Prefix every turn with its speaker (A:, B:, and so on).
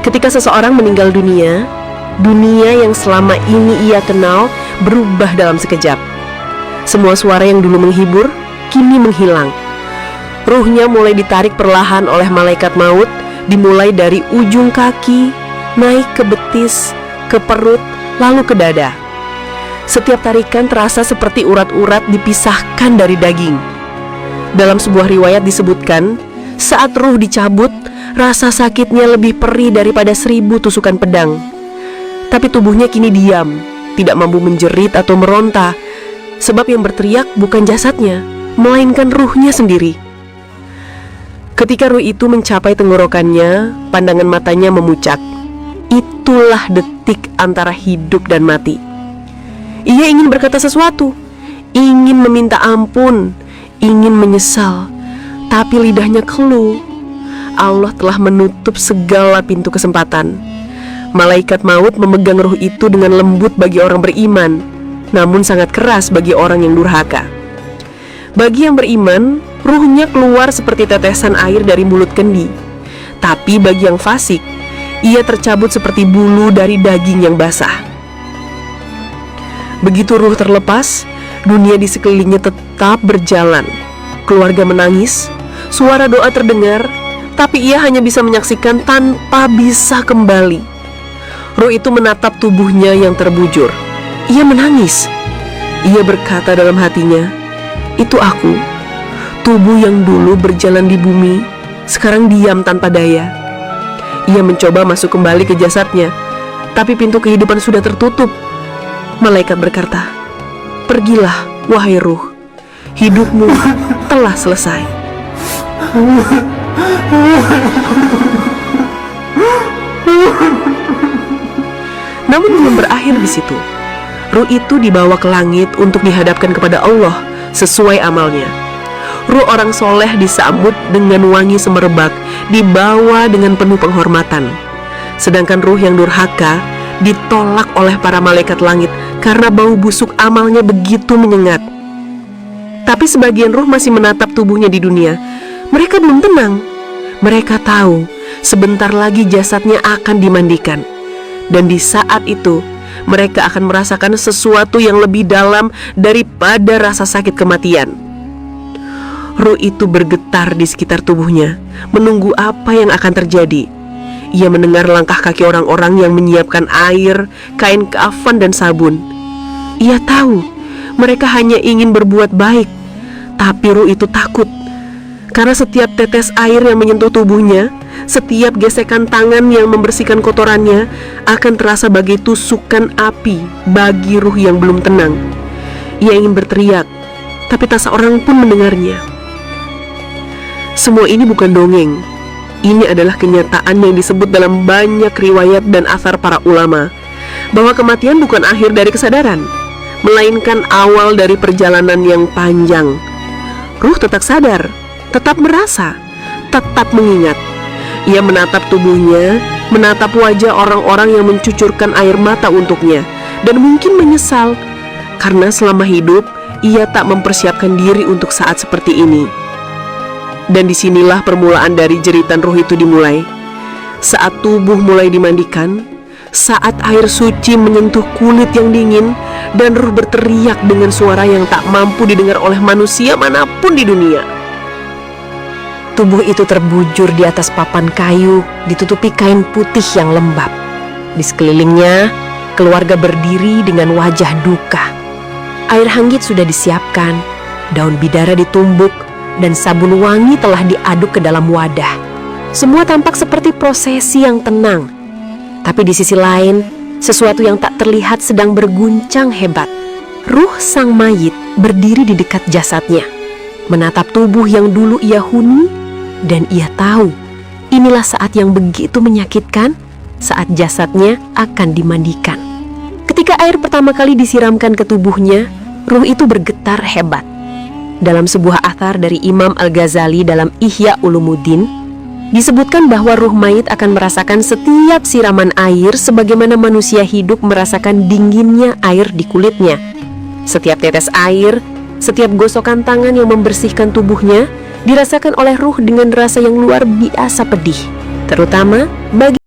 A: Ketika seseorang meninggal dunia, dunia yang selama ini ia kenal berubah dalam sekejap. Semua suara yang dulu menghibur, kini menghilang. Ruhnya mulai ditarik perlahan oleh malaikat maut, dimulai dari ujung kaki, naik ke betis, ke perut, lalu ke dada. Setiap tarikan terasa seperti urat-urat dipisahkan dari daging. Dalam sebuah riwayat disebutkan, saat ruh dicabut, rasa sakitnya lebih perih daripada 1000 tusukan pedang. Tapi tubuhnya kini diam, tidak mampu menjerit atau meronta, sebab yang berteriak bukan jasadnya, melainkan ruhnya sendiri. Ketika ruh itu mencapai tenggorokannya, pandangan matanya memucak. Itulah detik antara hidup dan mati. Ia ingin berkata sesuatu, ingin meminta ampun, ingin menyesal, tapi lidahnya keluh. Allah telah menutup segala pintu kesempatan. Malaikat maut memegang ruh itu dengan lembut bagi orang beriman, namun sangat keras bagi orang yang durhaka. Bagi yang beriman, ruhnya keluar seperti tetesan air dari mulut kendi. Tapi bagi yang fasik, ia tercabut seperti bulu dari daging yang basah. Begitu ruh terlepas, dunia di sekelilingnya tetap berjalan. Keluarga menangis, suara doa terdengar, tapi ia hanya bisa menyaksikan tanpa bisa kembali. Ruh itu menatap tubuhnya yang terbujur. Ia menangis. Ia berkata dalam hatinya, "Itu aku, tubuh yang dulu berjalan di bumi, sekarang diam tanpa daya." Ia mencoba masuk kembali ke jasadnya, tapi pintu kehidupan sudah tertutup. Malaikat berkata, "Pergilah, wahai ruh, hidupmu telah selesai." Namun belum berakhir di situ. Ruh itu dibawa ke langit untuk dihadapkan kepada Allah sesuai amalnya. Ruh orang soleh disambut dengan wangi semerbak, dibawa dengan penuh penghormatan. Sedangkan ruh yang durhaka ditolak oleh para malaikat langit karena bau busuk amalnya begitu menyengat. Tapi sebagian ruh masih menatap tubuhnya di dunia. Mereka belum tenang. Mereka tahu sebentar lagi jasadnya akan dimandikan. Dan di saat itu, mereka akan merasakan sesuatu yang lebih dalam daripada rasa sakit kematian. Ruh itu bergetar di sekitar tubuhnya, menunggu apa yang akan terjadi. Ia mendengar langkah kaki orang-orang yang menyiapkan air, kain kafan dan sabun. Ia tahu mereka hanya ingin berbuat baik, tapi ruh itu takut. Karena setiap tetes air yang menyentuh tubuhnya, setiap gesekan tangan yang membersihkan kotorannya akan terasa bagai tusukan api bagi ruh yang belum tenang. Ia ingin berteriak, tapi tak seorang pun mendengarnya. Semua ini bukan dongeng. Ini adalah kenyataan yang disebut dalam banyak riwayat dan athar para ulama, bahwa kematian bukan akhir dari kesadaran, melainkan awal dari perjalanan yang panjang. Ruh tetap sadar, tetap merasa, tetap mengingat. Ia menatap tubuhnya, menatap wajah orang-orang yang mencucurkan air mata untuknya, dan mungkin menyesal karena selama hidup ia tak mempersiapkan diri untuk saat seperti ini. Dan disinilah permulaan dari jeritan ruh itu dimulai. Saat tubuh mulai dimandikan, saat air suci menyentuh kulit yang dingin, dan ruh berteriak dengan suara yang tak mampu didengar oleh manusia manapun di dunia. Tubuh itu terbujur di atas papan kayu, ditutupi kain putih yang lembab. Di sekelilingnya, keluarga berdiri dengan wajah duka. Air hangat sudah disiapkan, daun bidara ditumbuk, dan sabun wangi telah diaduk ke dalam wadah. Semua tampak seperti prosesi yang tenang. Tapi di sisi lain, sesuatu yang tak terlihat sedang berguncang hebat. Ruh sang mayit berdiri di dekat jasadnya, menatap tubuh yang dulu ia huni, dan ia tahu inilah saat yang begitu menyakitkan, saat jasadnya akan dimandikan. Ketika air pertama kali disiramkan ke tubuhnya, ruh itu bergetar hebat. Dalam sebuah athar dari Imam Al-Ghazali dalam Ihya Ulumuddin, disebutkan bahwa ruh mayit akan merasakan setiap siraman air sebagaimana manusia hidup merasakan dinginnya air di kulitnya. Setiap tetes air, setiap gosokan tangan yang membersihkan tubuhnya dirasakan oleh ruh dengan rasa yang luar biasa pedih, terutama bagi